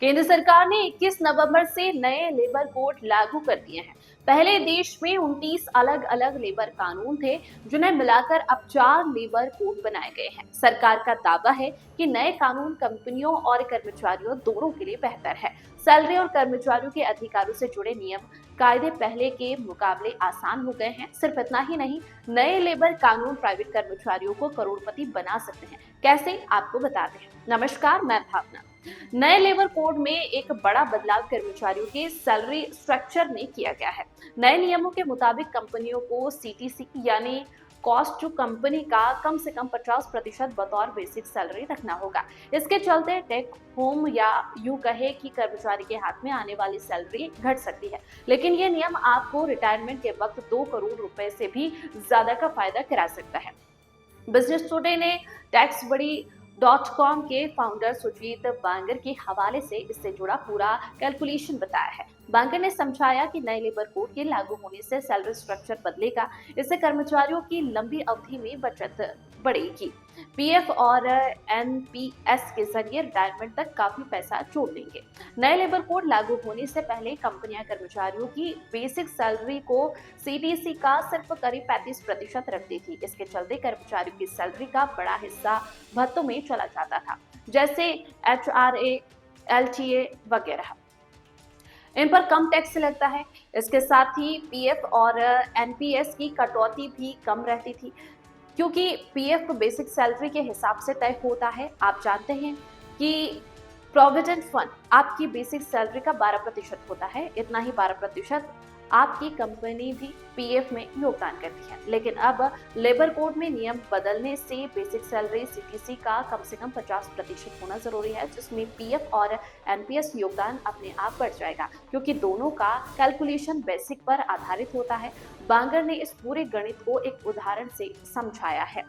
केंद्र सरकार ने 21 नवंबर से नए लेबर कोड लागू कर दिए हैं। पहले देश में 29 अलग अलग लेबर कानून थे, जिन्हें मिलाकर अब 4 लेबर कोड बनाए गए हैं। सरकार का दावा है कि नए कानून कंपनियों और कर्मचारियों दोनों के लिए बेहतर है। सैलरी और कर्मचारियों के अधिकारों से जुड़े नियम कायदे पहले के मुकाबले आसान हो गए हैं। सिर्फ इतना ही नहीं, नए लेबर कानून प्राइवेट कर्मचारियों को करोड़पति बना सकते हैं। कैसे, आपको बताते हैं। नमस्कार, मैं भावना। नए लेबर कोड में एक बड़ा बदलाव कर्मचारियों के सैलरी स्ट्रक्चर में किया गया है। नए नियमों के मुताबिक कंपनियों को सीटीसी यानी कॉस्ट टू कंपनी का कम से कम 50% बतौर बेसिक सैलरी रखना होगा। इसके चलते टेक होम या यूं कहे कि कर्मचारी के हाथ में आने वाली सैलरी घट सकती है। लेकिन ये नियम आपको रिटायरमेंट के वक्त 2 करोड़ रुपए से भी ज्यादा का फायदा करा सकता है। बिजनेस टुडे ने टैक्स बड़ी .com के फाउंडर सुजीत बांगर के हवाले से इससे जुड़ा पूरा कैलकुलेशन बताया है। बांगर ने समझाया कि नए लेबर कोड के लागू होने से सैलरी स्ट्रक्चर बदलेगा। इससे कर्मचारियों की लंबी अवधि में बचत बढ़ेगी। पीएफ और एनपीएस के जरिए रिटायरमेंट तक काफी पैसा जोड़ लेंगे। नए लेबर कोड लागू होने से पहले कंपनियां कर्मचारियों की बेसिक सैलरी को सीटीसी का सिर्फ करीब 35% रखती थी। इसके चलते कर्मचारियों की सैलरी का बड़ा हिस्सा भत्तों में चला जाता था, जैसे एचआरए, एलटीए वगैरह। इन पर कम टैक्स लगता है। इसके साथ ही पीएफ और एनपीएस की कटौती भी कम रहती थी, क्योंकि पीएफ बेसिक सैलरी के हिसाब से तय होता है। आप जानते हैं कि प्रोविडेंट फंड आपकी बेसिक सैलरी का 12% होता है। इतना ही 12% आपकी कंपनी भी पीएफ में योगदान करती है। लेकिन अब लेबर कोड में नियम बदलने से बेसिक सैलरी सीटीसी का कम से कम 50% होना जरूरी है, जिसमें पीएफ और एनपीएस योगदान अपने आप बढ़ जाएगा, क्योंकि दोनों का कैलकुलेशन बेसिक पर आधारित होता है। बांगर ने इस पूरे गणित को एक उदाहरण से समझाया है।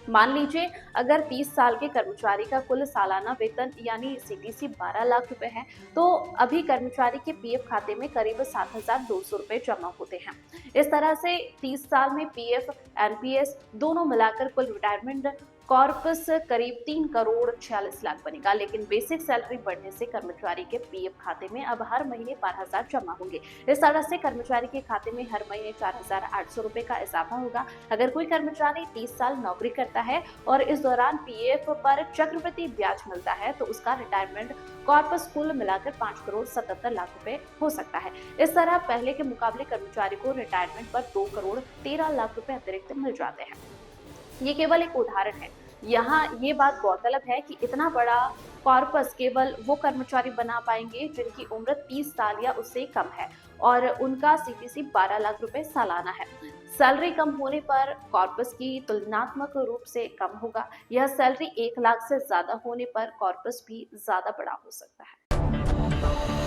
मान लीजिए, अगर 30 साल के कर्मचारी का कुल सालाना वेतन यानी सीटीसी 12 लाख रुपए है, तो अभी कर्मचारी के पीएफ खाते में करीब 7,200 रुपए जमा होते हैं। इस तरह से 30 साल में पीएफ, एनपीएस दोनों मिलाकर कुल रिटायरमेंट कॉर्पस करीब 3 करोड़ 46 लाख बनेगा। लेकिन बेसिक सैलरी बढ़ने से कर्मचारी के पीएफ खाते में अब हर महीने 12,000 जमा होंगे। इस तरह से कर्मचारी के खाते में हर महीने 4,800 रुपए का इजाफा होगा। अगर कोई कर्मचारी 30 साल नौकरी करता है और इस दौरान पीएफ पर चक्रवृद्धि ब्याज मिलता है, तो उसका रिटायरमेंट कॉर्पस कुल मिलाकर 5 करोड़ 77 लाख रुपए हो सकता है। इस तरह पहले के मुकाबले कर्मचारी को रिटायरमेंट पर 2 करोड़ 13 लाख रुपए अतिरिक्त मिल जाते हैं। ये केवल एक उदाहरण है। यहाँ ये बात गौरतलब है कि इतना बड़ा कॉर्पस केवल वो कर्मचारी बना पाएंगे जिनकी उम्र 30 साल या उससे कम है और उनका सीटीसी 12 लाख रुपए सालाना है। सैलरी कम होने पर कॉर्पस की तुलनात्मक रूप से कम होगा। यह सैलरी 1 लाख से ज्यादा होने पर कॉर्पस भी ज्यादा बड़ा हो सकता है।